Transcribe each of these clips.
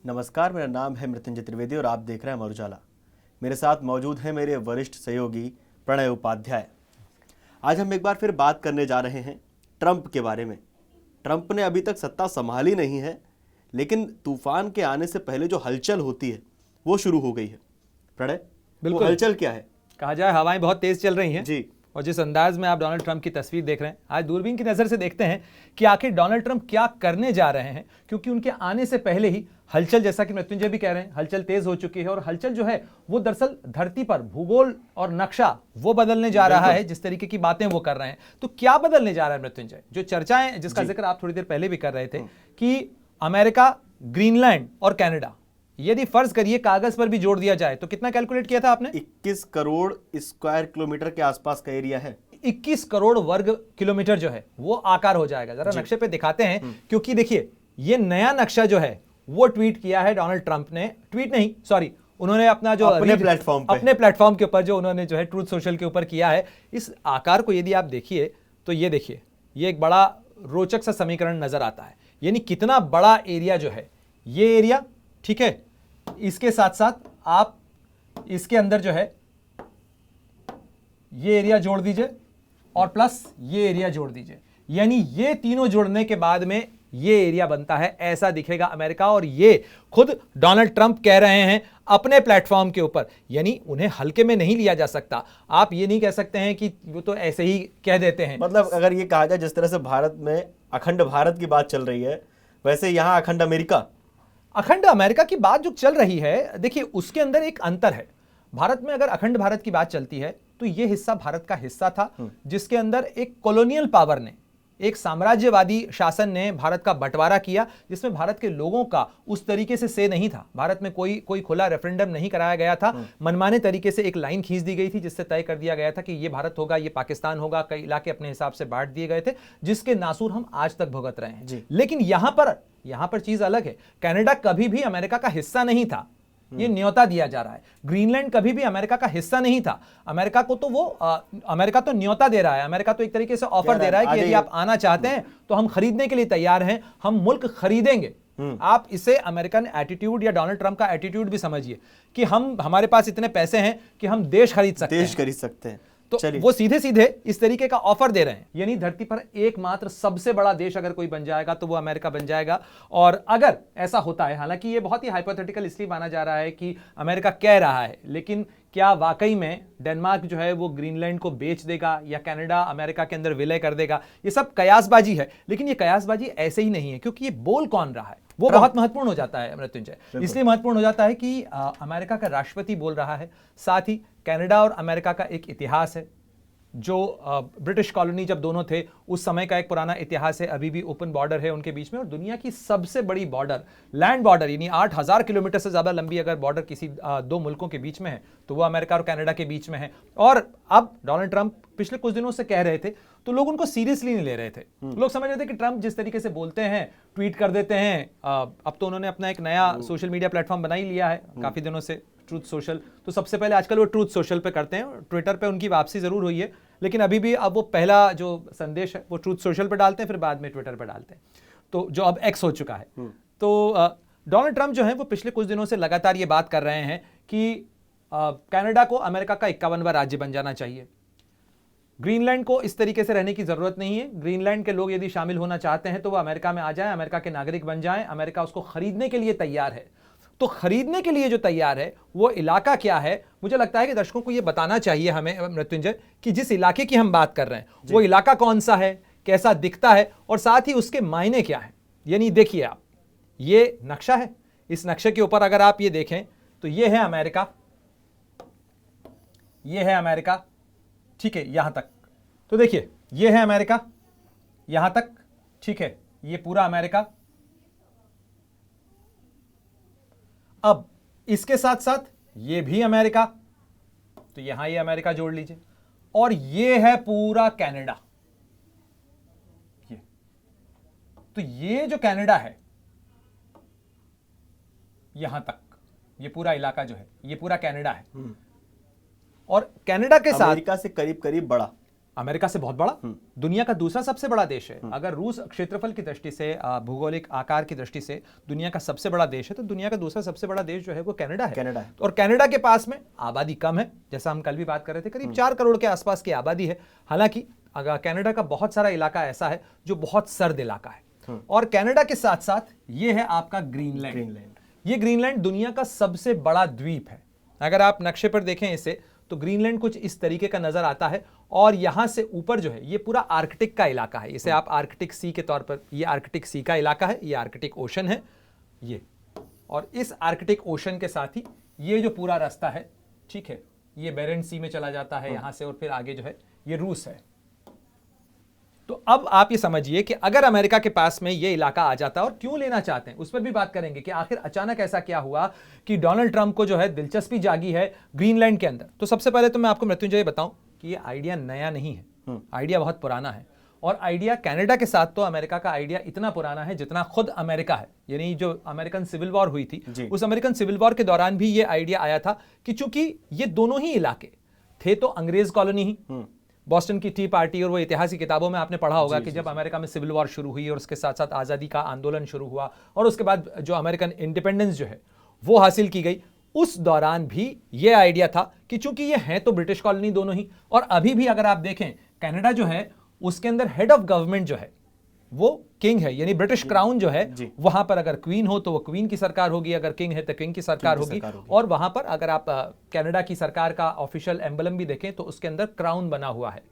नमस्कार, मेरा नाम है मृत्युंजय त्रिवेदी और आप देख रहे हैं अमर उजाला। मेरे साथ मौजूद हैं मेरे वरिष्ठ सहयोगी प्रणय उपाध्याय। आज हम एक बार फिर बात करने जा रहे हैं ट्रंप के बारे में। ट्रंप ने अभी तक सत्ता संभाली नहीं है, लेकिन तूफान के आने से पहले जो हलचल होती है वो शुरू हो गई है। प्रणय, वो हलचल क्या है? कहा जाए हवाएं बहुत तेज चल रही हैं जी। और जिस अंदाज में आप डोनाल्ड ट्रंप की तस्वीर देख रहे हैं, आज दूरबीन की नजर से देखते हैं कि आखिर डोनाल्ड ट्रंप क्या करने जा रहे हैं, क्योंकि उनके आने से पहले ही हलचल, जैसा कि मृत्युंजय भी कह रहे हैं, हलचल तेज हो चुकी है। और हलचल जो है वो दरअसल धरती पर भूगोल और नक्शा वो बदलने जा रहा है, जिस तरीके की बातें वो कर रहे हैं। तो क्या बदलने जा रहा है मृत्युंजय? जो चर्चाएं, जिसका जिक्र आप थोड़ी देर पहले भी कर रहे थे कि अमेरिका, ग्रीनलैंड और कनाडा, यदि फर्ज करिए कागज पर भी जोड़ दिया जाए तो कितना कैलकुलेट किया था आपने? 21 करोड़ स्क्वायर किलोमीटर के आसपास का एरिया है। 21 करोड़ वर्ग किलोमीटर जो है वो आकार हो जाएगा। जरा नक्शे पे दिखाते हैं, क्योंकि देखिए ये नया नक्शा जो है वो ट्वीट किया है डोनाल्ड ट्रंप ने। ट्वीट नहीं, सॉरी, उन्होंने अपना जो अपने प्लेटफॉर्म के ऊपर जो उन्होंने जो है ट्रूथ सोशल के ऊपर किया है। इस आकार को यदि आप देखिए तो ये देखिए, ये एक बड़ा रोचक सा समीकरण नजर आता है। यानी कितना बड़ा एरिया जो है, ये एरिया, ठीक है, इसके साथ साथ आप इसके अंदर जो है ये एरिया जोड़ दीजिए और प्लस ये एरिया जोड़ दीजिए, यानी ये तीनों जोड़ने के बाद में ये एरिया बनता है। ऐसा दिखेगा अमेरिका। और ये खुद डोनाल्ड ट्रंप कह रहे हैं अपने प्लेटफॉर्म के ऊपर, यानी उन्हें हल्के में नहीं लिया जा सकता। आप ये नहीं कह सकते हैं कि वो तो ऐसे ही कह देते हैं। मतलब अगर ये कहा जाए, जिस तरह से भारत में अखंड भारत की बात चल रही है, वैसे यहां अखंड अमेरिका की बात जो चल रही है, देखिए उसके अंदर एक अंतर है। भारत में अगर अखंड भारत की बात चलती है तो यह हिस्सा भारत का हिस्सा था, जिसके अंदर एक कॉलोनियल पावर ने, एक साम्राज्यवादी शासन ने भारत का बंटवारा किया, जिसमें भारत के लोगों का उस तरीके से नहीं था। भारत में कोई खुला रेफरेंडम नहीं कराया गया था। मनमाने तरीके से एक लाइन खींच दी गई थी, जिससे तय कर दिया गया था कि ये भारत होगा, ये पाकिस्तान होगा। कई इलाके अपने हिसाब से बांट दिए गए थे, जिसके नासूर हम आज तक भुगत रहे हैं। लेकिन यहां पर चीज अलग है। कनाडा कभी भी अमेरिका का हिस्सा नहीं था, ये न्योता दिया जा रहा है। ग्रीनलैंड कभी भी अमेरिका का हिस्सा नहीं था। अमेरिका को तो अमेरिका तो न्योता दे रहा है। अमेरिका तो एक तरीके से ऑफर दे रहा है कि यदि आप आना चाहते हैं तो हम खरीदने के लिए तैयार हैं, हम मुल्क खरीदेंगे। आप इसे अमेरिकन एटीट्यूड या डोनाल्ड ट्रंप का एटीट्यूड भी समझिए कि हमारे पास इतने पैसे हैं कि हम देश खरीद सकते हैं। तो वो सीधे सीधे इस तरीके का ऑफर दे रहे हैं। यानी धरती पर एकमात्र सबसे बड़ा देश अगर कोई बन जाएगा तो वो अमेरिका बन जाएगा। और अगर ऐसा होता है, हालांकि ये बहुत ही हाइपोथेटिकल इसलिए माना जा रहा है कि अमेरिका कह रहा है, लेकिन क्या वाकई में डेनमार्क जो है वो ग्रीनलैंड को बेच देगा या कनाडा अमेरिका के अंदर विलय कर देगा? ये सब कयासबाजी है। लेकिन ये कयासबाजी ऐसे ही नहीं है, क्योंकि ये बोल कौन रहा है वो बहुत महत्वपूर्ण हो जाता है मृत्युंजय। इसलिए महत्वपूर्ण हो जाता है कि अमेरिका का राष्ट्रपति बोल रहा है। साथ ही कनाडा और अमेरिका का एक इतिहास है, जो ब्रिटिश कॉलोनी जब दोनों थे उस समय का एक पुराना इतिहास है। अभी भी ओपन बॉर्डर है उनके बीच में। और दुनिया की सबसे बड़ी बॉर्डर, लैंड बॉर्डर, यानी 8000 किलोमीटर से ज्यादा लंबी अगर बॉर्डर किसी दो मुल्कों के बीच में है तो वो अमेरिका और कनाडा के बीच में है। और अब डोनाल्ड ट्रंप पिछले कुछ दिनों से कह रहे थे तो लोग उनको सीरियसली नहीं ले रहे थे। लोग समझ रहे थे कि ट्रंप जिस तरीके से बोलते हैं, ट्वीट कर देते हैं। अब तो उन्होंने अपना एक नया सोशल मीडिया प्लेटफॉर्म बना ही लिया है काफी दिनों से, ट्रूथ सोशल। तो सबसे पहले आजकल वो ट्रूथ सोशल पे करते हैं। ट्विटर पे उनकी वापसी जरूर हुई है, लेकिन अभी भी अब वो पहला जो संदेश है वो ट्रूथ सोशल पे डालते हैं, फिर बाद में ट्विटर पे डालते हैं, तो जो अब एक्स हो चुका है। तो डोनाल्ड ट्रंप जो है वो पिछले कुछ दिनों से लगातार ये बात कर रहे हैं कि कनाडा को अमेरिका का 51वां राज्य बन जाना चाहिए। ग्रीनलैंड को इस तरीके से रहने की जरूरत नहीं है। ग्रीनलैंड के लोग यदि शामिल होना चाहते हैं तो वो अमेरिका में आ जाएं, अमेरिका के नागरिक बन जाएं। अमेरिका उसको खरीदने के लिए तैयार है। तो खरीदने के लिए जो तैयार है वो इलाका क्या है? मुझे लगता है कि दर्शकों को ये बताना चाहिए हमें मृत्युंजय, कि जिस इलाके की हम बात कर रहे हैं वो इलाका कौन सा है, कैसा दिखता है और साथ ही उसके मायने क्या है। यानी देखिए आप, ये नक्शा है, इस नक्शे के ऊपर अगर आप ये देखें तो ये है अमेरिका, ये है अमेरिका, ठीक है, यहां तक। तो देखिए ये है अमेरिका यहां तक, ठीक है, ये पूरा अमेरिका। अब इसके साथ साथ ये भी अमेरिका, तो यहां ये अमेरिका जोड़ लीजिए। और ये है पूरा कनाडा। तो ये जो कनाडा है यहां तक, ये पूरा इलाका जो है ये पूरा कनाडा है। और कनाडा के साथ अमेरिका से करीब करीब बड़ा, अमेरिका से बहुत बड़ा, दुनिया का दूसरा सबसे बड़ा देश है। अगर रूस क्षेत्रफल की दृष्टि से, भौगोलिक आकार की दृष्टि से दुनिया का सबसे बड़ा देश है, तो दुनिया का दूसरा सबसे बड़ा देश जो है वो कनाडा है। कनाडा है। और कनाडा के पास में आबादी कम है, जैसा हम कल भी बात कर रहे थे, करीब 4 करोड़ के आसपास की आबादी है। हालांकि कनाडा का बहुत सारा इलाका ऐसा है जो बहुत सर्द इलाका है। और कनाडा के साथ साथ ये है आपका ग्रीनलैंड। ये ग्रीनलैंड दुनिया का सबसे बड़ा द्वीप है। अगर आप नक्शे पर देखें इसे, तो ग्रीनलैंड कुछ इस तरीके का नजर आता है। और यहां से ऊपर जो है ये पूरा आर्कटिक का इलाका है। इसे आप आर्कटिक सी के तौर पर, ये आर्कटिक सी का इलाका है, ये आर्कटिक ओशन है ये। और इस आर्कटिक ओशन के साथ ही ये जो पूरा रास्ता है, ठीक है, ये बेरेंट सी में चला जाता है यहां से, और फिर आगे जो है ये रूस है। तो अब आप ये समझिए कि अगर अमेरिका के पास में ये इलाका आ जाता है, और क्यों लेना चाहते हैं उस पर भी बात करेंगे कि आखिर अचानक ऐसा क्या हुआ कि डोनाल्ड ट्रंप को जो है दिलचस्पी जागी है ग्रीनलैंड के अंदर। तो सबसे पहले तो मैं आपको मृत्युंजय बताऊं कि ये आइडिया नया नहीं है, आइडिया बहुत पुराना है। और आइडिया कनाडा के साथ तो अमेरिका का आइडिया इतना पुराना है जितना खुद अमेरिका है। यानी जो अमेरिकन सिविल वॉर हुई थी, उस अमेरिकन सिविल वॉर के दौरान भी ये आइडिया आया था कि चूंकि ये दोनों ही इलाके थे तो अंग्रेज कॉलोनी ही। बॉस्टन की टी पार्टी और वो इतिहास की किताबों में आपने पढ़ा होगा कि जब अमेरिका में सिविल वॉर शुरू हुई और उसके साथ साथ आज़ादी का आंदोलन शुरू हुआ और उसके बाद जो अमेरिकन इंडिपेंडेंस जो है वो हासिल की गई, उस दौरान भी ये आइडिया था कि चूंकि ये हैं तो ब्रिटिश कॉलोनी दोनों ही, और अभी भी अगर आप देखें कनाडा जो है उसके अंदर हेड ऑफ गवर्नमेंट जो है वो किंग है। यानी ब्रिटिश क्राउन जो है वहां पर अगर क्वीन हो तो वो क्वीन की सरकार होगी, अगर किंग है तो किंग की सरकार होगी। और वहां पर अगर आप कनाडा की सरकार का ऑफिशियल एम्बलम भी देखें तो उसके अंदर क्राउन बना हुआ है।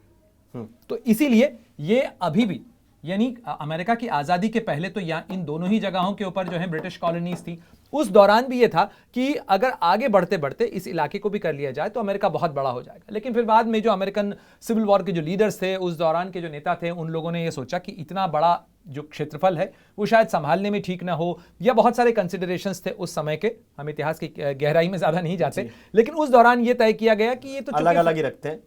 तो इसीलिए ये अभी भी, यानी अमेरिका की आजादी के पहले तो यहाँ इन दोनों ही जगहों के ऊपर जो है ब्रिटिश कॉलोनीज थी। उस दौरान भी ये था कि अगर आगे बढ़ते बढ़ते इस इलाके को भी कर लिया जाए तो अमेरिका बहुत बड़ा हो जाएगा। लेकिन फिर बाद में जो अमेरिकन सिविल वॉर के जो लीडर्स थे, उस दौरान के जो नेता थे, उन लोगों ने ये सोचा कि इतना बड़ा जो क्षेत्रफल है वो शायद संभालने में ठीक ना हो, या बहुत सारे कंसिडरेशंस थे उस समय के। हम इतिहास की गहराई में ज्यादा नहीं जाते, लेकिन उस दौरान ये तय किया गया कि ये तो अलग अलग ही रखते हैं,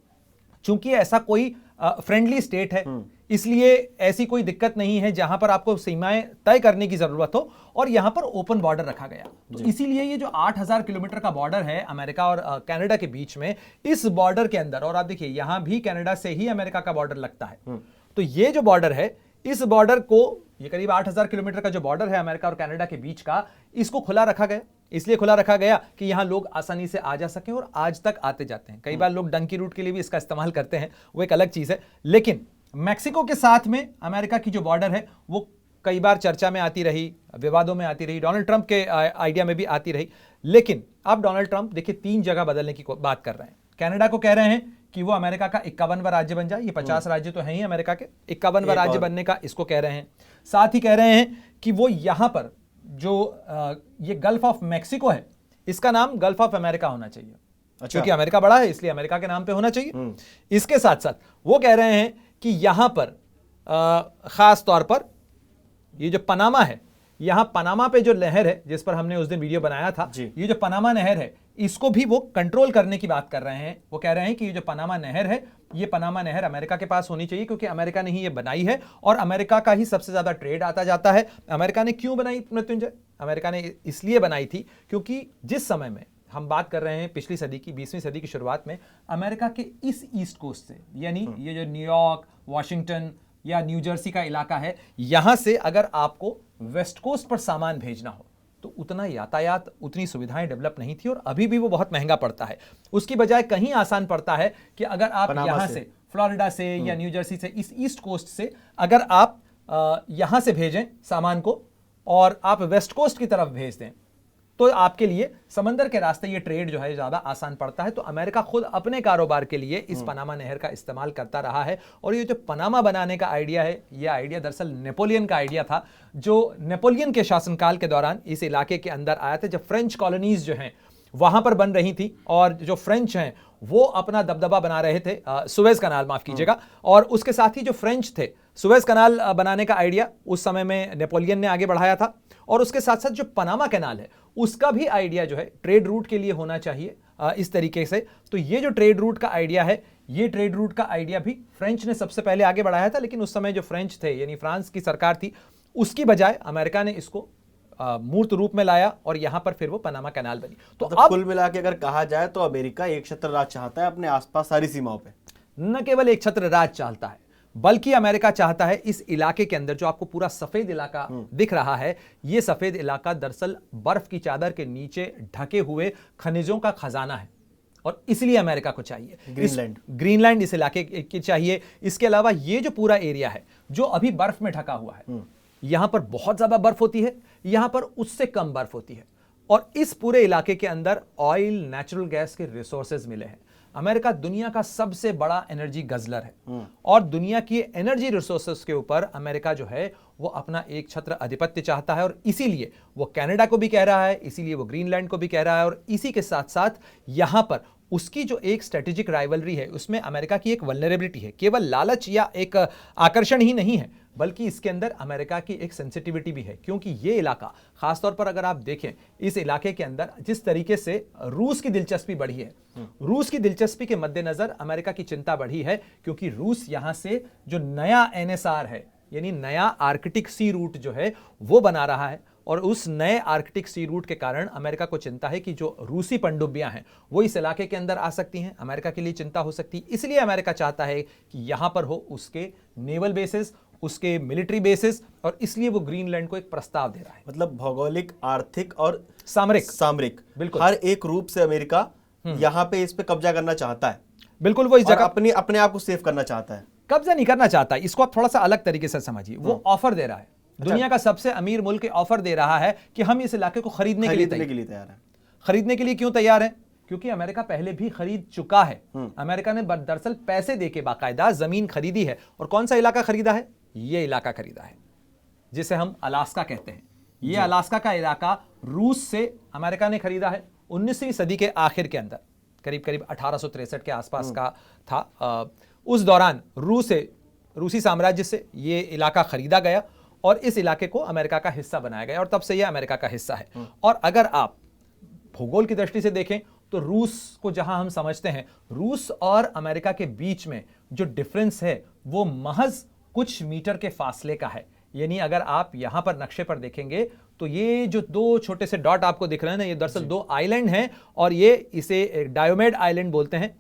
चूंकि ऐसा कोई फ्रेंडली स्टेट है, इसलिए ऐसी कोई दिक्कत नहीं है जहां पर आपको सीमाएं तय करने की जरूरत हो, और यहां पर ओपन बॉर्डर रखा गया। तो इसीलिए ये जो 8000 किलोमीटर का बॉर्डर है अमेरिका और कनाडा के बीच में, इस बॉर्डर के अंदर, और आप देखिए यहां भी कनाडा से ही अमेरिका का बॉर्डर लगता है, तो ये जो बॉर्डर है, इस बॉर्डर को, ये करीब 8000 किलोमीटर का जो बॉर्डर है अमेरिका और कनाडा के बीच का, इसको खुला रखा गया। इसलिए खुला रखा गया कि यहां लोग आसानी से आ जा सकें, और आज तक आते जाते हैं। कई बार लोग डंकी रूट के लिए भी इसका इस्तेमाल करते हैं, वो एक अलग चीज है। लेकिन मैक्सिको के साथ में अमेरिका की जो बॉर्डर है वो कई बार चर्चा में आती रही, विवादों में आती रही, डोनाल्ड ट्रंप के आइडिया में भी आती रही। लेकिन अब डोनाल्ड ट्रंप देखिए 3 जगह बदलने की बात कर रहे हैं। कनाडा को कह रहे हैं कि वो अमेरिका का 51वां राज्य बन जाए। ये 50 राज्य तो हैं ही अमेरिका के, 51वां राज्य बनने का इसको कह रहे हैं। साथ ही कह रहे हैं कि वो यहां पर जो ये गल्फ ऑफ मैक्सिको है, इसका नाम गल्फ ऑफ अमेरिका होना चाहिए। क्योंकि अमेरिका बड़ा है इसलिए अमेरिका के नाम पे होना चाहिए। इसके साथ साथ वो कह रहे हैं कि यहां पर खास तौर पर ये जो पनामा है, यहां पनामा पे जो नहर है जिस पर हमने उस दिन वीडियो बनाया था, ये जो पनामा नहर है, इसको भी वो कंट्रोल करने की बात कर रहे हैं। वो कह रहे हैं कि ये जो पनामा नहर है, ये पनामा नहर अमेरिका के पास होनी चाहिए, क्योंकि अमेरिका ने ही ये बनाई है और अमेरिका का ही सबसे ज्यादा ट्रेड आता जाता है। अमेरिका ने क्यों बनाई मृत्युंजय? अमेरिका ने इसलिए बनाई थी क्योंकि जिस समय में हम बात कर रहे हैं पिछली सदी की, 20वीं सदी की शुरुआत में, अमेरिका के इस ईस्ट कोस्ट से, यानी ये जो न्यूयॉर्क, वॉशिंगटन या न्यू जर्सी का इलाका है, यहां से अगर आपको वेस्ट कोस्ट पर सामान भेजना हो तो उतना यातायात, उतनी सुविधाएं डेवलप नहीं थी, और अभी भी वो बहुत महंगा पड़ता है। उसकी बजाय कहीं आसान पड़ता है कि अगर आप यहां से फ्लोरिडा से या न्यू जर्सी से, इस ईस्ट कोस्ट से अगर आप यहां से भेजें सामान को और आप वेस्ट कोस्ट की तरफ भेज दें, तो आपके लिए समंदर के रास्ते ये ट्रेड जो है ज्यादा आसान पड़ता है। तो अमेरिका खुद अपने कारोबार के लिए इस पनामा नहर का इस्तेमाल करता रहा है। और ये जो पनामा बनाने का आइडिया है, ये आइडिया दरअसल नेपोलियन का आइडिया था, जो नेपोलियन के शासनकाल के दौरान इस इलाके के अंदर आया था, जब फ्रेंच कॉलोनीज जो हैं वहां पर बन रही थी, और जो फ्रेंच हैं वो अपना दबदबा बना रहे थे, सुएज कनाल, माफ कीजिएगा, और उसके साथ ही जो फ्रेंच थे, सुएज कनाल बनाने का आइडिया उस समय में नेपोलियन ने आगे बढ़ाया था। और उसके साथ साथ जो पनामा कैनाल है उसका भी आइडिया जो है ट्रेड रूट के लिए होना चाहिए इस तरीके से। तो ये जो ट्रेड रूट का आइडिया है, ये ट्रेड रूट का आइडिया भी फ्रेंच ने सबसे पहले आगे बढ़ाया था, लेकिन उस समय जो फ्रेंच थे, यानी फ्रांस की सरकार थी, उसकी बजाय अमेरिका ने इसको मूर्त रूप में लाया और यहां पर फिर वो पनामा कैनाल बनी। तो अब कुल मिला के अगर कहा जाए तो अमेरिका एक छत्र राज चाहता है अपने आसपास सारी सीमाओं पे। न केवल एक छत्र राज चाहता है, बल्कि अमेरिका चाहता है इस इलाके के अंदर जो आपको पूरा सफेद इलाका दिख रहा है, यह सफेद इलाका दरअसल बर्फ की चादर के नीचे ढके हुए खनिजों का खजाना है और इसलिए अमेरिका को चाहिए ग्रीनलैंड इस इलाके की चाहिए। इसके अलावा यह जो पूरा एरिया है जो अभी बर्फ में ढका हुआ है, यहां पर बहुत ज्यादा बर्फ होती है, यहां पर उससे कम बर्फ होती है और इस पूरे इलाके के अंदर ऑयल, नेचुरल गैस के रिसोर्सेज मिले हैं। अमेरिका दुनिया का सबसे बड़ा एनर्जी गजलर है और दुनिया की एनर्जी रिसोर्सेज के ऊपर अमेरिका जो है वो अपना एक छत्र आधिपत्य चाहता है और इसीलिए वो कनाडा को भी कह रहा है, इसीलिए वो ग्रीनलैंड को भी कह रहा है और इसी के साथ साथ यहां पर उसकी जो एक स्ट्रेटेजिक राइवलरी है उसमें अमेरिका की एक वल्नरेबिलिटी है। केवल लालच या एक आकर्षण ही नहीं है, बल्कि इसके अंदर अमेरिका की एक सेंसिटिविटी भी है, क्योंकि ये इलाका खासतौर पर अगर आप देखें, इस इलाके के अंदर जिस तरीके से रूस की दिलचस्पी बढ़ी है, रूस की दिलचस्पी के मद्देनजर अमेरिका की चिंता बढ़ी है, क्योंकि रूस यहां से जो नया एनएसआर है यानी नया आर्कटिक सी रूट जो है वो बना रहा है और उस नए आर्कटिक सी रूट के कारण अमेरिका को चिंता है कि जो रूसी पनडुब्बियां हैं वो इस इलाके के अंदर आ सकती हैं, अमेरिका के लिए चिंता हो सकती है। इसलिए अमेरिका चाहता है कि यहां पर हो उसके नेवल बेसिस, उसके मिलिट्री बेसिस और इसलिए वो ग्रीनलैंड को एक प्रस्ताव दे रहा है। मतलब भौगोलिक, आर्थिक और सामरिक बिल्कुल हर एक रूप से अमेरिका यहां पे इस पे कब्जा करना चाहता है। बिल्कुल वो इस जगह अपने आप को सेव करना चाहता है, कब्जा नहीं करना चाहता है। इसको आप थोड़ा सा अलग तरीके से समझिए। वो ऑफर दे रहा है, दुनिया का सबसे अमीर मुल्क ऑफर दे रहा है कि हम इस इलाके को खरीदने के लिए तैयार हैं। खरीदने के लिए क्यों तैयार है? क्योंकि अमेरिका पहले भी खरीद चुका है। अमेरिका ने दरअसल पैसे देके बाकायदा जमीन खरीदी है और कौन सा इलाका खरीदा है? ये इलाका खरीदा है जिसे हम अलास्का कहते हैं। ये अलास्का का इलाका रूस से अमेरिका ने खरीदा है 19वीं सदी के आखिर के अंदर, करीब करीब 1863 के आसपास का था। उस दौरान रूसी साम्राज्य से ये इलाका खरीदा गया और इस इलाके को अमेरिका का हिस्सा बनाया गया और तब से यह अमेरिका का हिस्सा है। और अगर आप भूगोल की दृष्टि से देखें तो रूस को जहां हम समझते हैं, रूस और अमेरिका के बीच में जो डिफरेंस है वो महज कुछ मीटर के फासले का है। यानी अगर आप यहां पर नक्शे पर देखेंगे तो ये जो दो छोटे से डॉट आपको दिख रहे हैं ना, ये दरअसल दो आइलैंड हैं और ये इसे डायोमेड आइलैंड बोलते हैं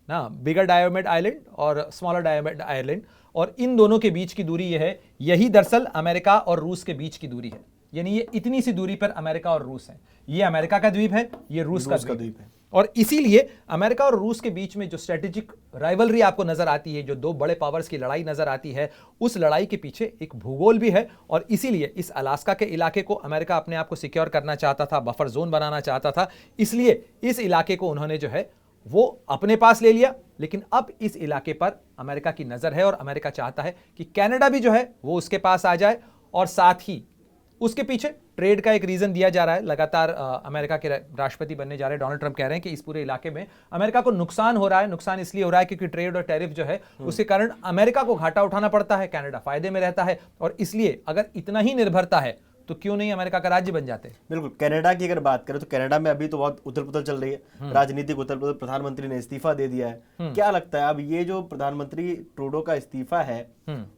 ना, बिगर डायोमेड आइलैंड और स्मॉलर डायोमेड आइलैंड। और इन दोनों के बीच की दूरी यह है, यही दरअसल अमेरिका और रूस के बीच की दूरी है। यानी ये इतनी सी दूरी पर अमेरिका और रूस है। ये अमेरिका का द्वीप है, ये रूस का द्वीप है। और इसीलिए अमेरिका और रूस के बीच में जो स्ट्रेटेजिक राइवलरी आपको नजर आती है, जो दो बड़े पावर्स की लड़ाई नजर आती है, उस लड़ाई के पीछे एक भूगोल भी है। और इसीलिए इस अलास्का के इलाके को अमेरिका अपने आप को सिक्योर करना चाहता था, बफर जोन बनाना चाहता था। इसलिए इस इलाके को उन्होंने जो है वो अपने पास ले लिया। लेकिन अब इस इलाके पर अमेरिका की नजर है और अमेरिका चाहता है कि कनाडा भी जो है वो उसके पास आ जाए। और साथ ही उसके पीछे ट्रेड का एक रीजन दिया जा रहा है। लगातार अमेरिका के राष्ट्रपति बनने जा रहे हैं डोनाल्ड ट्रंप कह रहे हैं कि इस पूरे इलाके में अमेरिका को नुकसान हो रहा है। नुकसान इसलिए हो रहा है क्योंकि ट्रेड और टैरिफ जो है उसके कारण अमेरिका को घाटा उठाना पड़ता है, कनाडा फायदे में रहता है। और इसलिए अगर इतना ही निर्भरता है तो क्यों नहीं अमेरिका का राज्य बन जाते। बिल्कुल। कनाडा की अगर बात करें तो कनाडा में अभी तो बहुत उथल पुथल चल रही है, राजनीतिक उथल पुथल। प्रधानमंत्री ने इस्तीफा दे दिया है। क्या लगता है अब ये जो प्रधानमंत्री ट्रूडो का इस्तीफा है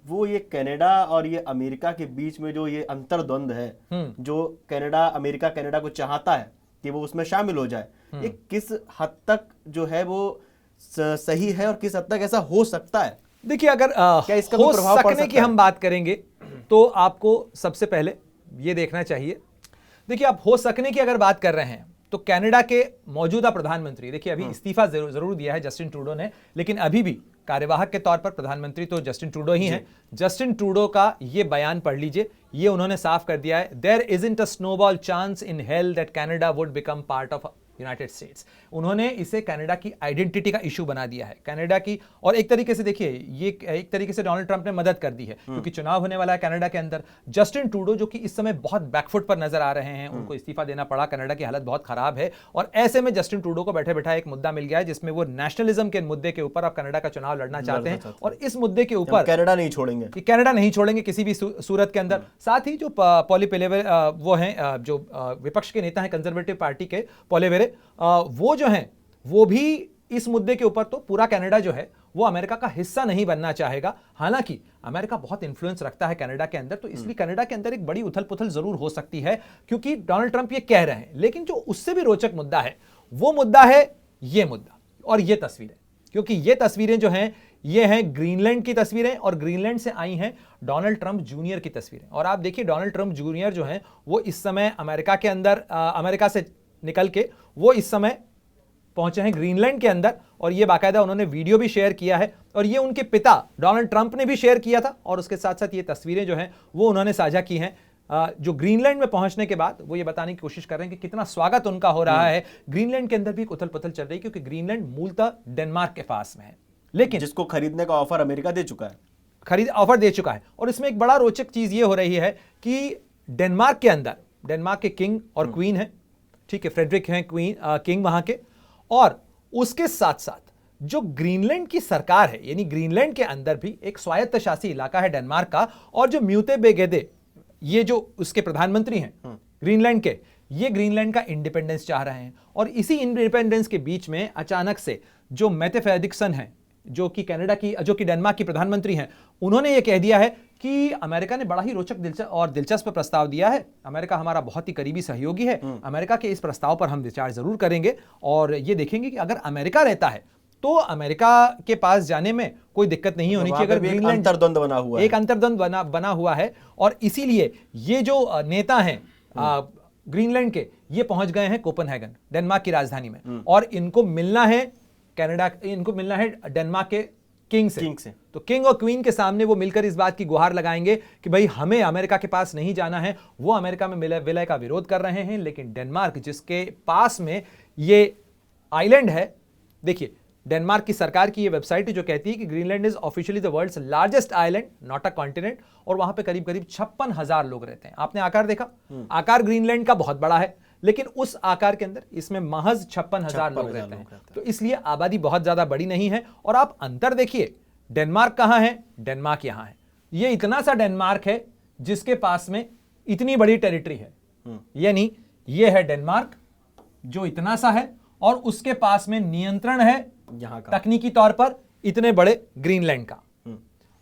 वो ये कनाडा और ये अमेरिका के बीच में जो ये अंतर्द्वंद है, जो कनाडा अमेरिका कनाडा को चाहता है कि वो उसमें शामिल हो जाए, ये किस हद तक जो है वो सही है और किस हद तक ऐसा हो सकता है? देखिए, अगर क्या इसका हो सकने की हम बात करेंगे तो आपको सबसे पहले ये देखना चाहिए। देखिए, आप हो सकने की अगर बात कर रहे हैं तो कनाडा के मौजूदा प्रधानमंत्री, देखिए अभी इस्तीफा जरूर दिया है जस्टिन ट्रूडो ने, लेकिन अभी भी कार्यवाहक के तौर पर प्रधानमंत्री तो जस्टिन ट्रूडो ही हैं। जस्टिन ट्रूडो का ये बयान पढ़ लीजिए। ये उन्होंने साफ कर दिया है, there isn't a snowball chance in hell that Canada would become part of United States. उन्होंने इसे कनाडा की आइडेंटिटी का इशू बना दिया है, कनाडा की। और एक तरीके से देखिए, ये एक तरीके से डोनाल्ड ट्रंप ने मदद कर दी है क्योंकि चुनाव होने वाला है कनाडा के अंदर। जस्टिन ट्रूडो जो कि इस समय बहुत बैकफुट पर नजर आ रहे हैं, उनको इस्तीफा देना पड़ा, कनाडा की हालत बहुत खराब है। और ऐसे में जस्टिन ट्रूडो को बैठे बैठा एक मुद्दा मिल गया है जिसमें वो नेशनलिज्म के मुद्दे के ऊपर अब कनाडा का चुनाव लड़ना चाहते हैं। और इस मुद्दे के ऊपर कनाडा नहीं छोड़ेंगे, कि कनाडा नहीं छोड़ेंगे किसी भी सूरत के अंदर। साथ ही जो पॉली पेलेवेरे वो हैं, जो विपक्ष के नेता हैं कंजर्वेटिव पार्टी के, पॉलेवेरे, वो जो हैं वो भी इस मुद्दे के ऊपर तो पूरा कनाडा जो है वो अमेरिका का हिस्सा नहीं बनना चाहेगा। हालांकि अमेरिका बहुत इंफ्लुएंस रखता है कनाडा के अंदर, तो इसलिए कनाडा के अंदर एक बड़ी उथल पुथल जरूर हो सकती है क्योंकि डोनाल्ड ट्रंप ये कह रहे हैं। लेकिन जो उससे भी रोचक मुद्दा है वो मुद्दा है ये मुद्दा और ये तस्वीरें। क्योंकि ये तस्वीरें जो हैं ये हैं ग्रीनलैंड की तस्वीरें और ग्रीनलैंड से आई हैं डोनाल्ड ट्रंप जूनियर की तस्वीरें। और आप देखिए डोनाल्ड ट्रंप जूनियर जो हैं वो इस समय अमेरिका के अंदर अमेरिका से निकल के वो इस समय पहुंचे हैं ग्रीनलैंड के अंदर, और ये बाकायदा उन्होंने वीडियो भी शेयर किया है और ये उनके पिता डोनाल्ड ट्रंप ने भी शेयर किया था, और उसके साथ साथ ये तस्वीरें जो हैं वो उन्होंने साझा की हैं। जो ग्रीनलैंड में पहुंचने के बाद वो ये बताने की कोशिश कर रहे हैं कि कितना स्वागत उनका हो रहा है। ग्रीनलैंड के अंदर भी एक उथल पुथल चल रही है क्योंकि ग्रीनलैंड मूलतः डेनमार्क के पास में है, लेकिन जिसको खरीदने का ऑफर अमेरिका दे चुका है, ऑफर दे चुका है। और इसमें एक बड़ा रोचक चीज ये हो रही है कि डेनमार्क के अंदर डेनमार्क के किंग और क्वीन है, ठीक है, फ्रेडरिक हैं किंग वहां के, और उसके साथ साथ जो ग्रीनलैंड की सरकार है, यानी ग्रीनलैंड के अंदर भी एक स्वायत्त शासी इलाका है डेनमार्क का, और जो म्यूते बेगेदे ये जो उसके प्रधानमंत्री हैं ग्रीनलैंड के, ये ग्रीनलैंड का इंडिपेंडेंस चाह रहे हैं। और इसी इंडिपेंडेंस के बीच में अचानक से जो मेटे फ्रेडरिक्सन है जो कि डेनमार्क की प्रधानमंत्री हैं, उन्होंने ये कह दिया है कि अमेरिका ने बड़ा ही रोचक दिलचस्प प्रस्ताव दिया है, अमेरिका हमारा बहुत ही करीबी सहयोगी है, अमेरिका के इस प्रस्ताव पर हम विचार जरूर करेंगे और ये देखेंगे कि अगर अमेरिका रहता है तो अमेरिका के पास जाने में कोई दिक्कत नहीं होनी चाहिए। अगर ग्रीनलैंड एक अंतर्द्वंद बना हुआ है, और इसीलिए ये जो नेता हैं ग्रीनलैंड के, ये पहुंच गए हैं कोपेनहेगन डेनमार्क की राजधानी में, और इनको मिलना है डेनमार्क के किंग से। तो किंग और क्वीन के सामने वो मिलकर इस बात की गुहार लगाएंगे कि भाई हमें अमेरिका के पास नहीं जाना है। वो अमेरिका में विलय का विरोध कर रहे हैं, लेकिन डेनमार्क जिसके पास में ये आइलैंड है, देखिए डेनमार्क की सरकार की ये वेबसाइट जो कहती है कि Greenland is officially the world's largest island not a continent, और वहां पे करीब करीब 56,000 लोग रहते हैं। आपने आकार देखा, आकार ग्रीनलैंड का बहुत बड़ा है, लेकिन उस आकार के अंदर इसमें महज 56,000 लोग रहते हैं, तो इसलिए आबादी बहुत ज्यादा बड़ी नहीं है। और आप अंतर देखिए, डेनमार्क कहां है, डेनमार्क यहां है। ये इतना सा डेनमार्क है जिसके पास में इतनी बड़ी टेरिटरी है, यानी ये है डेनमार्क जो इतना सा है, और उसके पास में नियंत्रण है यहाँ का तकनीकी तौर पर इतने बड़े ग्रीनलैंड का।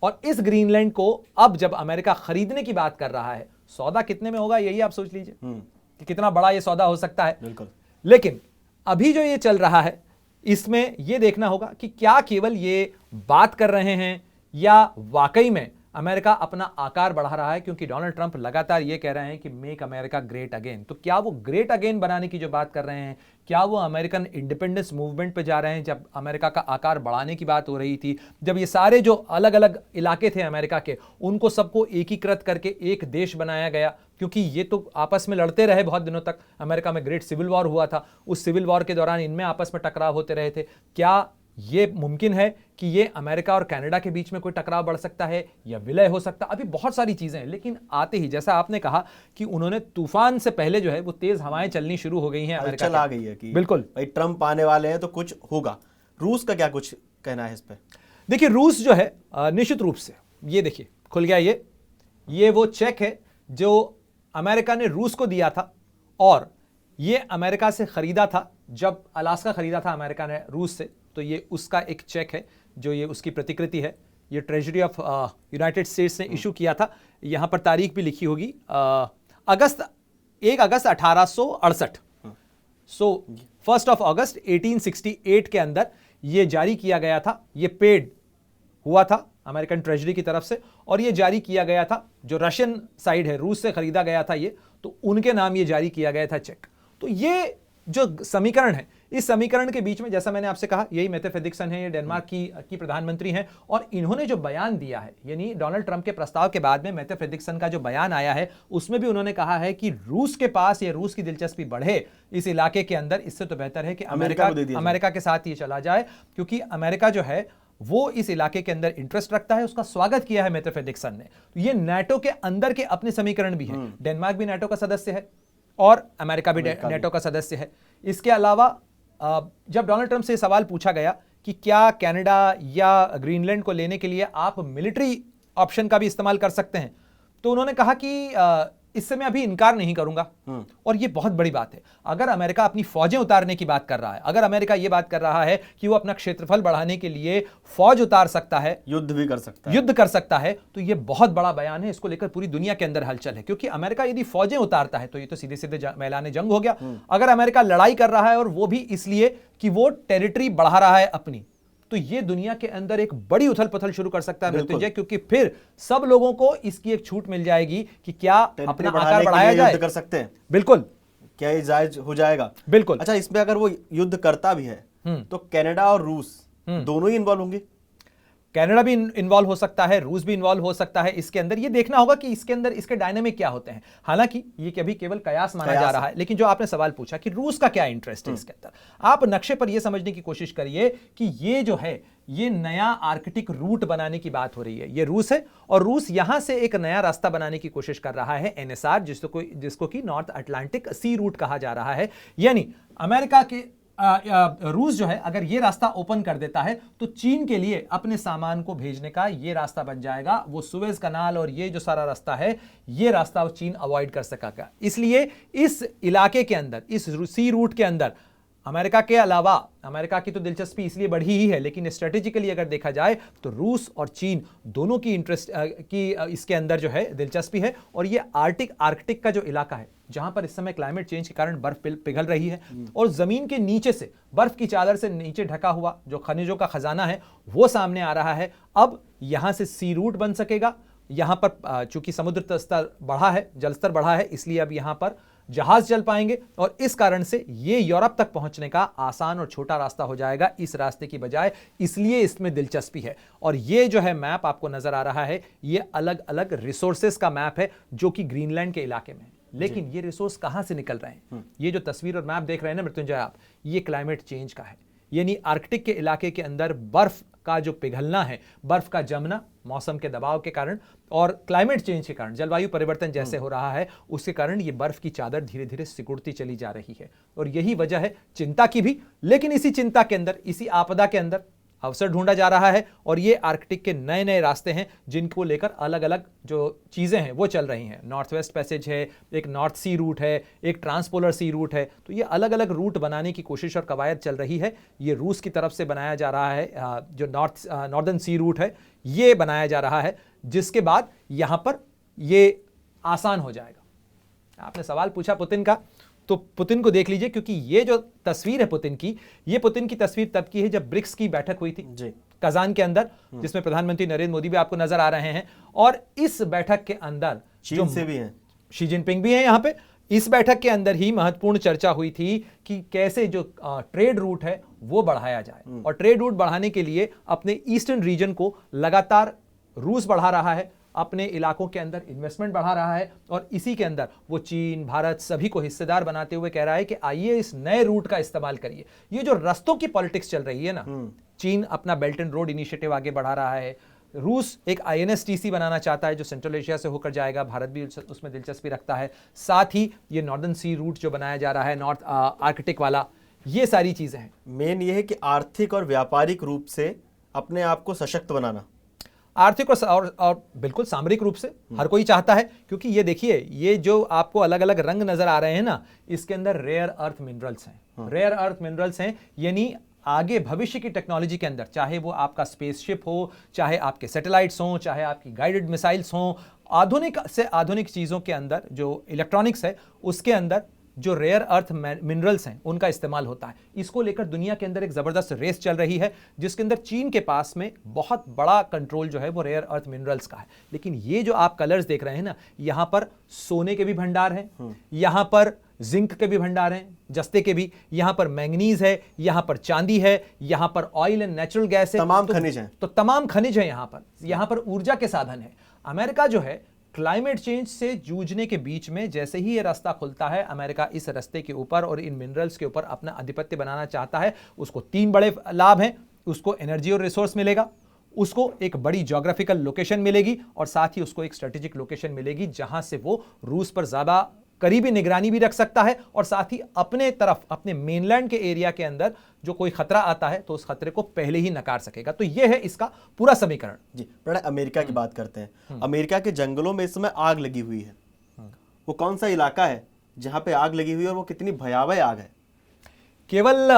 और इस ग्रीनलैंड को अब जब अमेरिका खरीदने की बात कर रहा है, सौदा कितने में होगा यही आप सोच लीजिए कि कितना बड़ा ये सौदा हो सकता है। बिल्कुल। लेकिन अभी जो ये चल रहा है इसमें ये देखना होगा कि क्या केवल ये बात कर रहे हैं या वाकई में अमेरिका अपना आकार बढ़ा रहा है, क्योंकि डोनाल्ड ट्रंप लगातार ये कह रहे हैं कि मेक अमेरिका ग्रेट अगेन। तो क्या वो ग्रेट अगेन बनाने की जो बात कर रहे हैं, क्या वो अमेरिकन इंडिपेंडेंस मूवमेंट पे जा रहे हैं? जब अमेरिका का आकार बढ़ाने की बात हो रही थी, जब ये सारे जो अलग अलग इलाके थे अमेरिका के, उनको सबको एकीकृत करके एक देश बनाया गया, क्योंकि ये तो आपस में लड़ते रहे बहुत दिनों तक। अमेरिका में ग्रेट सिविल वॉर हुआ था, उस सिविल वॉर के दौरान इनमें आपस में टकराव होते रहे थे। क्या ये मुमकिन है कि ये अमेरिका और कनाडा के बीच में कोई टकराव बढ़ सकता है या विलय हो सकता है? अभी बहुत सारी चीजें हैं, लेकिन आते ही जैसा आपने कहा कि उन्होंने तूफान से पहले जो है वो तेज हवाएं चलनी शुरू हो गई हैं अमेरिका आ गई है कि बिल्कुल भाई ट्रंप आने वाले हैं तो कुछ होगा। रूस का क्या कुछ कहना है इस पे? देखिए रूस जो है निश्चित रूप से, ये देखिए खुल गया, ये वो चेक है जो अमेरिका ने रूस को दिया था, और ये अमेरिका से खरीदा था। जब अलास्का खरीदा था अमेरिका ने रूस से, तो ये उसका एक चेक है जो ये उसकी प्रतिकृति है। ये ट्रेजरी ऑफ यूनाइटेड स्टेट्स ने इशू किया था। यहां पर तारीख भी लिखी होगी, 1 अगस्त 1868। सो 1 अगस्त 1868 के अंदर ये जारी किया गया था। ये पेड हुआ था अमेरिकन ट्रेजरी की तरफ से, और ये जारी किया गया था, जो रशियन साइड है, रूस से खरीदा गया था ये, तो उनके नाम ये जारी किया गया था चेक। तो ये जो समीकरण है, इस समीकरण के बीच में जैसा मैंने आपसे कहा, यही मेटे फ्रेडरिक्सन है, ये डेनमार्क की प्रधानमंत्री हैं, और इन्होंने जो बयान दिया है, यानी डोनाल्ड ट्रंप के प्रस्ताव के बाद में मेटे फ्रेडरिक्सन का जो बयान आया है, उसमें भी उन्होंने कहा है कि रूस के पास या रूस की दिलचस्पी बढ़े इस इलाके के अंदर, इससे तो बेहतर है कि अमेरिका के साथ ये चला जाए, क्योंकि अमेरिका जो है वो इस इलाके के अंदर इंटरेस्ट रखता है। उसका स्वागत किया है मेटे फ्रेडरिक्सन ने। तो ये नाटो के अंदर के अपने समीकरण भी हैं। डेनमार्क भी नाटो का सदस्य है और अमेरिका भी नाटो का सदस्य है। इसके अलावा जब डोनाल्ड ट्रंप से सवाल पूछा गया कि क्या कनाडा या ग्रीनलैंड को लेने के लिए आप मिलिट्री ऑप्शन का भी इस्तेमाल कर सकते हैं, तो उन्होंने कहा कि इससे मैं अभी इनकार नहीं करूंगा। और ये बहुत बड़ी बात है। अगर अमेरिका अपनी फौजें उतारने की बात कर रहा है, अगर अमेरिका ये बात कर रहा है कि वो अपना क्षेत्रफल बढ़ाने के लिए फौज उतार सकता है, युद्ध भी कर सकता है, तो ये बहुत बड़ा बयान है। इसको लेकर पूरी दुनिया के अंदर हलचल है, क्योंकि अमेरिका यदि फौजें उतारता है तो ये तो सीधे सीधे मैदान जंग हो गया। अगर अमेरिका लड़ाई कर रहा है, और वो भी इसलिए कि वो टेरिटरी बढ़ा रहा है अपनी, तो ये दुनिया के अंदर एक बड़ी उथल पुथल शुरू कर सकता है मृत्युंजय, क्योंकि फिर सब लोगों को इसकी एक छूट मिल जाएगी कि क्या अपना आकार बढ़ाया जाए, युद्ध कर सकते हैं। बिल्कुल, क्या ये जायज हो जाएगा? बिल्कुल। अच्छा, इसमें अगर वो युद्ध करता भी है तो कनाडा और रूस दोनों ही इन्वॉल्व होंगे? कनाडा भी इन्वॉल्व हो सकता है, रूस भी इन्वॉल्व हो सकता है। इसके अंदर ये देखना होगा कि इसके अंदर इसके डायनामिक क्या होते हैं। हालांकि ये कभी केवल कयास माना जा रहा है, लेकिन जो आपने सवाल पूछा कि रूस का क्या इंटरेस्ट है इसके अंदर, आप नक्शे पर यह समझने की कोशिश करिए कि ये जो है ये नया आर्कटिक रूट बनाने की बात हो रही है। ये रूस है और रूस यहां से एक नया रास्ता बनाने की कोशिश कर रहा है, एनएसआर, जिसको कि नॉर्थ अटलांटिक सी रूट कहा जा रहा है। यानी अमेरिका के रूस जो है अगर ये रास्ता ओपन कर देता है तो चीन के लिए अपने सामान को भेजने का ये रास्ता बन जाएगा। वो सुएज कनाल और ये जो सारा रास्ता है, ये रास्ता चीन अवॉइड कर सकेगा। इसलिए इस इलाके के अंदर, इस सी रूट के अंदर अमेरिका के अलावा, अमेरिका की तो दिलचस्पी इसलिए बढ़ी ही है, लेकिन स्ट्रेटेजिकली अगर देखा जाए तो रूस और चीन दोनों की इंटरेस्ट की इसके अंदर जो है दिलचस्पी है। और ये आर्कटिक का जो इलाका है, जहां पर इस समय क्लाइमेट चेंज के कारण बर्फ पिघल रही है और जमीन के नीचे से बर्फ की चादर से नीचे ढका हुआ जो खनिजों का खजाना है वो सामने आ रहा है। अब यहां से सी रूट बन सकेगा। यहां पर चूंकि समुद्र स्तर बढ़ा है, जलस्तर बढ़ा है, इसलिए अब यहां पर जहाज चल पाएंगे और इस कारण से ये यूरोप तक पहुंचने का आसान और छोटा रास्ता हो जाएगा इस रास्ते की बजाय। इसलिए इसमें दिलचस्पी है। और ये जो है मैप आपको नजर आ रहा है, ये अलग अलग रिसोर्सेस का मैप है जो कि ग्रीनलैंड के इलाके में है। लेकिन ये रिसोर्स कहां से निकल रहे हैं? ये जो तस्वीर और मैप देख रहे हैं ना मृत्युंजय आप, ये क्लाइमेट चेंज का है। यानी आर्कटिक के इलाके के अंदर बर्फ का जो पिघलना है, बर्फ का जमना मौसम के दबाव के कारण और क्लाइमेट चेंज के कारण, जलवायु परिवर्तन जैसे हो रहा है, उसके कारण ये बर्फ की चादर धीरे धीरे सिकुड़ती चली जा रही है। और यही वजह है चिंता की भी। लेकिन इसी चिंता के अंदर, इसी आपदा के अंदर अवसर ढूंढा जा रहा है और ये आर्कटिक के नए नए रास्ते हैं जिनको लेकर अलग अलग जो चीज़ें हैं वो चल रही हैं। नॉर्थ वेस्ट पैसेज है, एक नॉर्थ सी रूट है, एक ट्रांसपोलर सी रूट है। तो ये अलग अलग रूट बनाने की कोशिश और कवायद चल रही है। ये रूस की तरफ से बनाया जा रहा है, जो नॉर्दर्न सी रूट है ये बनाया जा रहा है, जिसके बाद यहाँ पर ये आसान हो जाएगा। आपने सवाल पूछा पुतिन का, तो पुतिन को देख लीजिए, क्योंकि ये जो तस्वीर है पुतिन की, ये पुतिन की तस्वीर तब की है जब ब्रिक्स की बैठक हुई थी कजान के अंदर, जिसमें प्रधानमंत्री नरेंद्र मोदी भी आपको नजर आ रहे हैं। और इस बैठक के अंदर चीन से भी हैं, शी जिनपिंग भी हैं यहाँ पे। इस बैठक के अंदर ही महत्वपूर्ण चर्चा हुई थी कि कैसे जो ट्रेड रूट है वो बढ़ाया जाए। और ट्रेड रूट बढ़ाने के लिए अपने ईस्टर्न रीजन को लगातार रूस बढ़ा रहा है, अपने इलाकों के अंदर इन्वेस्टमेंट बढ़ा रहा है और इसी के अंदर वो चीन, भारत सभी को हिस्सेदार बनाते हुए कह रहा है कि आइए इस नए रूट का इस्तेमाल करिए। ये जो रस्तों की पॉलिटिक्स चल रही है ना, चीन अपना बेल्ट एंड रोड इनिशिएटिव आगे बढ़ा रहा है, रूस एक INSTC बनाना चाहता है जो सेंट्रल एशिया से होकर जाएगा, भारत भी उसमें दिलचस्पी रखता है। साथ ही ये नॉर्दर्न सी रूट जो बनाया जा रहा है, नॉर्थ आर्कटिक वाला, ये सारी चीजें हैं। मेन ये है कि आर्थिक और व्यापारिक रूप से अपने आप को सशक्त बनाना, आर्थिक और बिल्कुल सामरिक रूप से हर कोई चाहता है। क्योंकि ये देखिए, ये जो आपको अलग अलग रंग नजर आ रहे हैं ना, इसके अंदर रेयर अर्थ मिनरल्स हैं। रेयर अर्थ मिनरल्स हैं, यानी आगे भविष्य की टेक्नोलॉजी के अंदर, चाहे वो आपका स्पेसशिप हो, चाहे आपके सैटेलाइट्स हों, चाहे आपकी गाइडेड मिसाइल्स हों, आधुनिक से आधुनिक चीज़ों के अंदर जो इलेक्ट्रॉनिक्स है उसके अंदर जो रेयर अर्थ मिनरल्स हैं उनका इस्तेमाल होता है। इसको लेकर दुनिया के अंदर एक ज़बरदस्त रेस चल रही है, जिसके अंदर चीन के पास में बहुत बड़ा कंट्रोल जो है वो रेयर अर्थ मिनरल्स का है। लेकिन ये जो आप कलर्स देख रहे हैं ना, यहाँ पर सोने के भी भंडार हैं, यहाँ पर जिंक के भी भंडार हैं, जस्ते के भी, यहाँ पर मैंगनीज है, यहाँ पर चांदी है, यहाँ पर ऑयल एंड नेचुरल गैस है, तमाम खनिज हैं। तो तमाम खनिज है यहाँ पर ऊर्जा के साधन है। अमेरिका जो है क्लाइमेट चेंज से जूझने के बीच में जैसे ही ये रास्ता खुलता है, अमेरिका इस रास्ते के ऊपर और इन मिनरल्स के ऊपर अपना आधिपत्य बनाना चाहता है। उसको 3 बड़े लाभ हैं। उसको एनर्जी और रिसोर्स मिलेगा, उसको एक बड़ी ज्योग्राफिकल लोकेशन मिलेगी और साथ ही उसको एक स्ट्रेटेजिक लोकेशन मिलेगी जहां से वो रूस पर ज्यादा करीबी निगरानी भी रख सकता है और साथ ही अपने तरफ, अपने मेनलैंड के एरिया के अंदर जो कोई खतरा आता है तो उस खतरे को पहले ही नकार सकेगा। तो यह है इसका पूरा समीकरण। जी, प्रणय, अमेरिका की बात करते हैं। अमेरिका के जंगलों में इस समय आग लगी हुई है। वो कौन सा इलाका है जहां पे आग लगी हुई है और वो कितनी भयावह आग है? केवल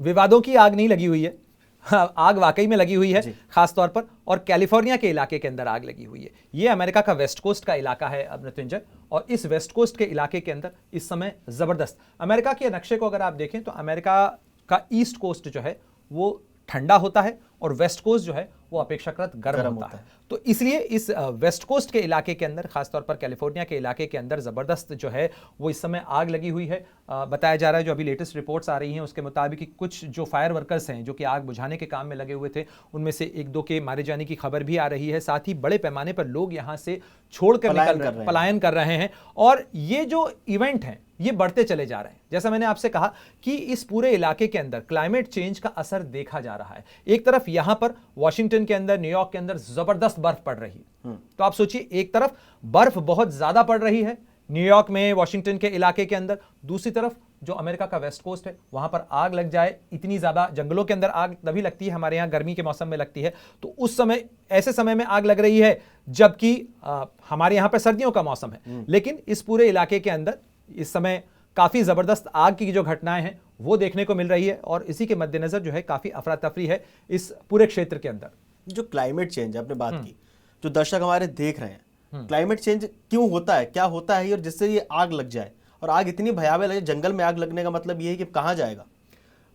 विवादों की आग नहीं लगी हुई है, आग वाकई में लगी हुई है खासतौर पर, और कैलिफोर्निया के इलाके के अंदर आग लगी हुई है। ये अमेरिका का वेस्ट कोस्ट का इलाका है अब मृत्युंजय, और इस वेस्ट कोस्ट के इलाके के अंदर इस समय जबरदस्त, अमेरिका के नक्शे को अगर आप देखें तो अमेरिका का ईस्ट कोस्ट जो है वो ठंडा होता है और वेस्ट कोस्ट जो है वो अपेक्षाकृत गर्म होता है। तो इसलिए इस वेस्ट कोस्ट के इलाके के अंदर, खासतौर पर कैलिफोर्निया के इलाके के अंदर जबरदस्त जो है वो इस समय आग लगी हुई है। बताया जा रहा है, जो अभी लेटेस्ट रिपोर्ट्स आ रही हैं उसके मुताबिक कि कुछ जो फायर वर्कर्स हैं जो कि आग बुझाने के काम में लगे हुए थे, उनमें से एक दो के मारे जाने की खबर भी आ रही है। साथ ही बड़े पैमाने पर लोग यहाँ से छोड़कर पलायन कर रहे हैं और ये जो इवेंट हैं ये बढ़ते चले जा रहे हैं। जैसा मैंने आपसे कहा कि इस पूरे इलाके के अंदर क्लाइमेट चेंज का असर देखा जा रहा है। एक तरफ यहां पर वॉशिंगटन के अंदर, न्यूयॉर्क के अंदर जबरदस्त बर्फ पड़ रही है। तो आप सोचिए, एक तरफ बर्फ बहुत ज्यादा पड़ रही है न्यूयॉर्क में, वॉशिंगटन के इलाके के अंदर, दूसरी तरफ जो अमेरिका का वेस्ट कोस्ट है वहां पर आग लग जाए। इतनी ज्यादा जंगलों के अंदर आग तभी लगती है, हमारे यहां गर्मी के मौसम में लगती है, तो उस समय, ऐसे समय में आग लग रही है जबकि हमारे यहां पर सर्दियों का मौसम है। लेकिन इस पूरे इलाके के अंदर इस समय काफी जबरदस्त आग की जो घटनाएं हैं वो देखने को मिल रही है और इसी के मद्देनजर जो है काफी अफरा तफरी है इस पूरे क्षेत्र के अंदर। जो क्लाइमेट चेंज आपने बात की, जो दर्शक हमारे देख रहे हैं, क्लाइमेट चेंज क्यों होता है, क्या होता है और जिससे ये आग लग जाए, और आग इतनी भयावह लगे, जंगल में आग लगने का मतलब ये है कि कहां जाएगा।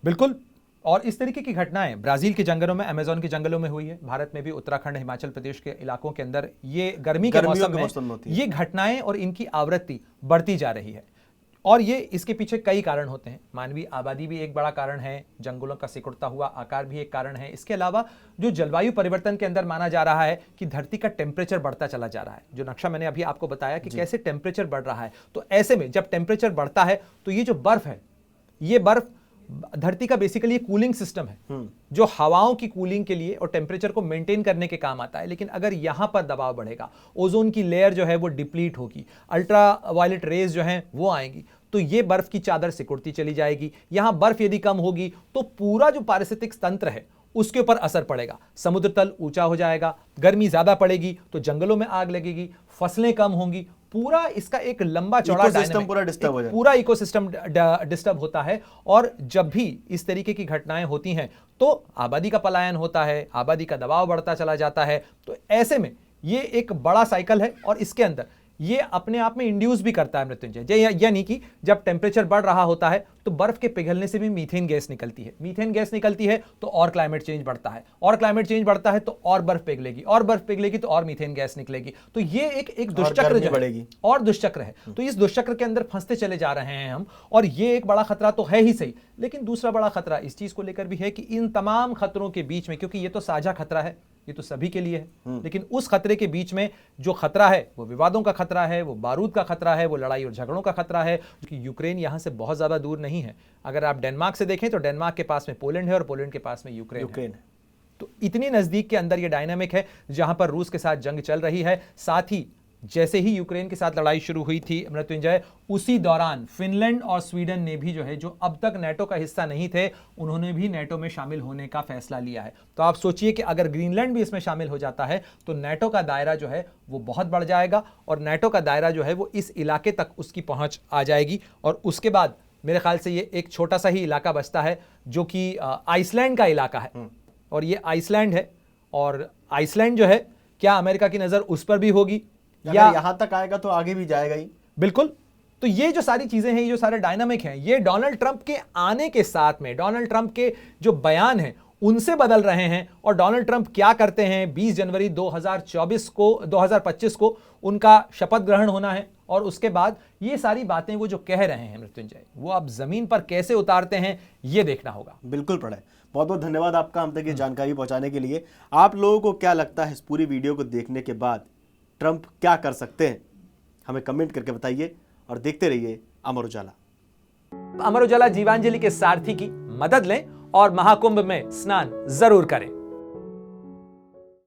बिल्कुल, और इस तरीके की घटनाएं ब्राजील के जंगलों में, अमेज़न के जंगलों में हुई है। भारत में भी उत्तराखंड, हिमाचल प्रदेश के इलाकों के अंदर ये गर्मी के मौसम में ये घटनाएं और इनकी आवृत्ति बढ़ती जा रही है। और ये इसके पीछे कई कारण होते हैं। मानवीय आबादी भी एक बड़ा कारण है, जंगलों का सिकुड़ता हुआ आकार भी एक कारण है। इसके अलावा जो जलवायु परिवर्तन के अंदर माना जा रहा है कि धरती का टेम्परेचर बढ़ता चला जा रहा है। जो नक्शा मैंने अभी आपको बताया कि कैसे टेम्परेचर बढ़ रहा है, तो ऐसे में जब टेम्परेचर बढ़ता है तो ये जो बर्फ है, ये बर्फ धरती का बेसिकली कूलिंग सिस्टम है जो हवाओं की कूलिंग के लिए और टेम्परेचर को मेंटेन करने के काम आता है। लेकिन अगर यहां पर दबाव बढ़ेगा, ओजोन की लेयर जो है वो डिप्लीट होगी, अल्ट्रा वायलेट रेज जो हैं वो आएंगी, तो ये बर्फ की चादर सिकुड़ती चली जाएगी। यहां बर्फ यदि कम होगी तो पूरा जो पारिस्थितिक तंत्र है उसके ऊपर असर पड़ेगा। समुद्र तल ऊंचा हो जाएगा, गर्मी ज्यादा पड़ेगी तो जंगलों में आग लगेगी, फसलें कम होंगी, पूरा इसका एक लंबा चौड़ा पूरा इकोसिस्टम डिस्टर्ब होता है। और जब भी इस तरीके की घटनाएं होती हैं तो आबादी का पलायन होता है, आबादी का दबाव बढ़ता चला जाता है। तो ऐसे में ये एक बड़ा साइकिल है और इसके अंदर ये अपने आप में इंड्यूस भी करता है मृत्युंजय, यानी कि जब टेम्परेचर बढ़ रहा होता है तो बर्फ के पिघलने से भी मीथेन गैस निकलती है। मीथेन गैस निकलती है तो और क्लाइमेट चेंज बढ़ता है, और क्लाइमेट चेंज बढ़ता है तो और बर्फ पिघलेगी, और बर्फ पिघलेगी तो और मीथेन गैस निकलेगी। तो ये एक दुष्चक्र जो बढ़ेगी और दुष्चक्र है। तो इस दुष्चक्र के अंदर फंसते चले जा रहे हैं हम, और ये एक बड़ा खतरा तो है ही सही, लेकिन दूसरा बड़ा खतरा इस चीज को लेकर भी है कि इन तमाम खतरों के बीच में, क्योंकि ये तो साझा खतरा है, ये तो सभी के लिए है, लेकिन उस खतरे के बीच में जो खतरा है वो विवादों का खतरा है, वो बारूद का खतरा है, वो लड़ाई और झगड़ों का खतरा है। क्योंकि यूक्रेन यहां से बहुत ज्यादा दूर नहीं है। अगर आप डेनमार्क से देखें तो डेनमार्क के पास में पोलैंड है और पोलैंड के पास में यूक्रेन है। तो इतनी नजदीक के अंदर ये डायनामिक है जहां पर रूस के साथ जंग चल रही है। साथ ही जैसे ही यूक्रेन के साथ लड़ाई शुरू हुई थी मृत्युंजय, उसी दौरान फिनलैंड और स्वीडन ने भी जो है, जो अब तक नेटो का हिस्सा नहीं थे, उन्होंने भी नेटो में शामिल होने का फैसला लिया है। तो आप सोचिए कि अगर ग्रीनलैंड भी इसमें शामिल हो जाता है तो नेटो का दायरा जो है वो बहुत बढ़ जाएगा, और नेटो का दायरा जो है वो इस इलाके तक उसकी पहुंच आ जाएगी। और उसके बाद मेरे ख्याल से ये एक छोटा सा ही इलाका बचता है जो कि आइसलैंड का इलाका है, और ये आइसलैंड है। और आइसलैंड जो है, क्या अमेरिका की नजर उस पर भी होगी, या यहां तक आएगा तो आगे भी जाएगा ही। बिल्कुल। तो ये जो सारी चीजें हैं, ये जो सारे डायनामिक हैं, ये डोनाल्ड ट्रंप के आने के साथ में, डोनाल्ड ट्रंप के जो बयान हैं उनसे बदल रहे हैं। और डोनाल्ड ट्रंप क्या करते हैं, 20 जनवरी 2025 को उनका शपथ ग्रहण होना है, और उसके बाद ये सारी बातें वो जो कह रहे हैं मृत्युंजय, वो अब जमीन पर कैसे उतारते हैं ये देखना होगा। बिल्कुल प्रणय, बहुत बहुत धन्यवाद आपका हम तक ये जानकारी पहुंचाने के लिए। आप लोगों को क्या लगता है इस पूरी वीडियो को देखने के बाद ट्रंप क्या कर सकते हैं, हमें कमेंट करके बताइए, और देखते रहिए अमर उजाला। अमर उजाला जीवांजलि के सारथी की मदद लें और महाकुंभ में स्नान जरूर करें।